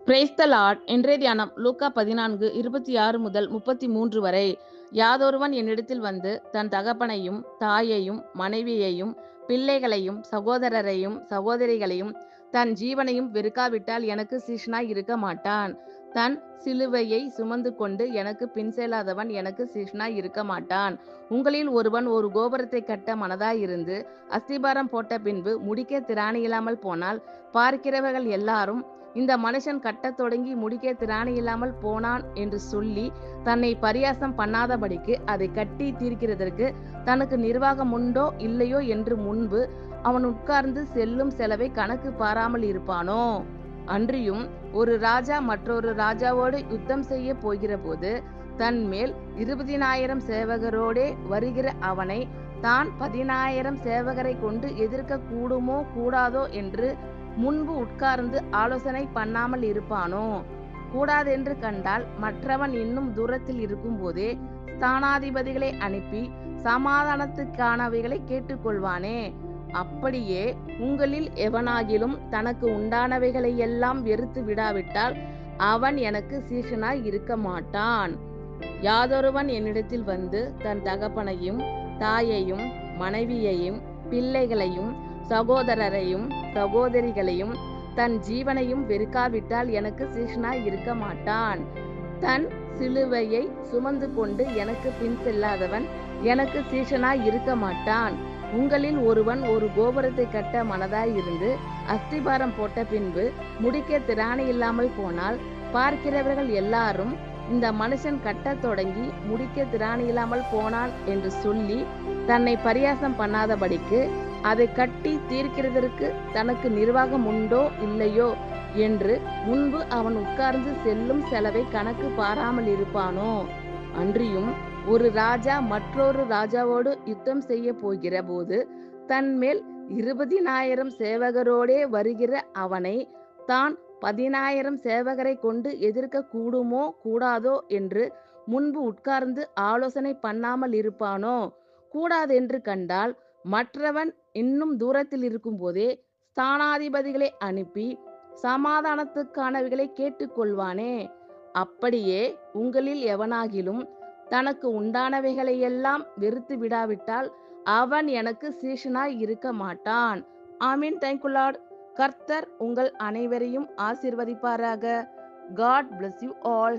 Praise the Lord. இன்றைய தியானம் லூக்கா 14:26 முதல் 33 வரை. யாதொருவன் என்னிடத்தில் வந்து தன் தகப்பனையும் தாயையும் மனைவியையும் பிள்ளைகளையும் சகோதரரையும் சகோதரிகளையும் தன் ஜீவனையும் வெறுக்காவிட்டால் எனக்கு சீஷனாய் இருக்க மாட்டான். தன் சிலுவையை சுமந்து கொண்டு எனக்கு பின் செல்லாதவன் எனக்கு சீஷனாய் இருக்க மாட்டான். உங்களில் ஒருவன் ஒரு கோபுரத்தை கட்ட மனதாயிருந்து அஸ்திபாரம் போட்ட பின்பு முடிக்க திராணியில்லாமல் போனால், பார்க்கிறவர்கள் எல்லாரும் இந்த மனுஷன் கட்டத் தொடங்கி முடிக்க திராணி இல்லாமல் போனான் என்று சொல்லி தன்னை பரியாசம் பண்ணாதபடிக்கு அதை கட்டி தீர்க்கிறதற்கு தனக்கு நிர்வாகம் உண்டோ இல்லையோ என்று முன்பு அவன் உட்கார்ந்து செல்லும் செலவை கணக்கு பாராமல் இருப்பானோ? அன்றியும் ஒரு ராஜா மற்றொரு ராஜாவோடு யுத்தம் செய்ய போகிற போது தன் மேல் 20,000 சேவகரோடே வருகிற அவனை தான் 10,000 சேவகரை கொண்டு எதிர்க்க கூடுமோ கூடாதோ என்று முன்பு உட்கார்ந்து ஆலோசனை பண்ணாமல் இருப்பானோ? கூடாதென்று கண்டால் மற்றவன் இன்னும் தூரத்தில் இருக்கும் போதே ஸ்தானாதிபதிகளை அனுப்பி சமாதானத்துக்கானவைகளை கேட்டுக்கொள்வானே. அப்படியே உங்களில் எவனாகிலும் தனக்கு உண்டானவைகளை எல்லாம் வெறுத்து விடாவிட்டால் அவன் எனக்கு சீஷனாய் இருக்க மாட்டான். யாதொருவன் என்னிடத்தில் வந்து தன் தகப்பனையும் தாயையும் மனைவியையும் பிள்ளைகளையும் சகோதரரையும் சகோதரிகளையும் தன் ஜீவனையும் வெறுக்காவிட்டால் எனக்கு சீஷனாய் இருக்க மாட்டான். தன் சிலுவையை சுமந்து கொண்டு எனக்கு பின் செல்லாதவன் எனக்கு சீஷனாய் இருக்க மாட்டான். உங்களில் ஒருவன் ஒரு கோபுரத்தை கட்ட மனதாயிருந்து அஸ்திபாரம் போட்ட பின்பு முடிக்க திராணி இல்லாமல் போனால், பார்க்கிறவர்கள் எல்லாரும் இந்த மனுஷன் கட்டத் தொடங்கி முடிக்க திராணி இல்லாமல் போனான் என்று சொல்லி தன்னை பரியாசம் பண்ணாதபடிக்கு அதை கட்டி தீர்க்கிறதற்கு தனக்கு நிர்வாகம் உண்டோ இல்லையோ என்று முன்பு அவன் உட்கார்ந்து செல்லும் செலவை கணக்கு பாராமல் இருப்பானோ? அன்றியும் ஒரு ராஜா மற்றொரு ராஜாவோடு யுத்தம் செய்ய போகிற போது தன் மேல் 20,000 சேவகரோடே வருகிற அவனை தான் 10,000 சேவகரை கொண்டு எதிர்க்க கூடுமோ கூடாதோ என்று முன்பு உட்கார்ந்து ஆலோசனை பண்ணாமல் இருப்பானோ? கூடாதென்று கண்டால் மற்றவன் இன்னும் தூரத்தில் இருக்கும் போதே ஸ்தானாதிபதிகளை அனுப்பி சமாதானத்துக்கானவைகளை கேட்டுக்கொள்வானே. அப்படியே உங்களில் எவனாகிலும் தனக்கு உண்டானவைகளையெல்லாம் வெறுத்து விடாவிட்டால் அவன் எனக்கு சீஷனாய் இருக்க மாட்டான். ஆமீன். Thank you Lord. கர்த்தர் உங்கள் அனைவரையும் ஆசீர்வதிப்பாராக. God bless you all.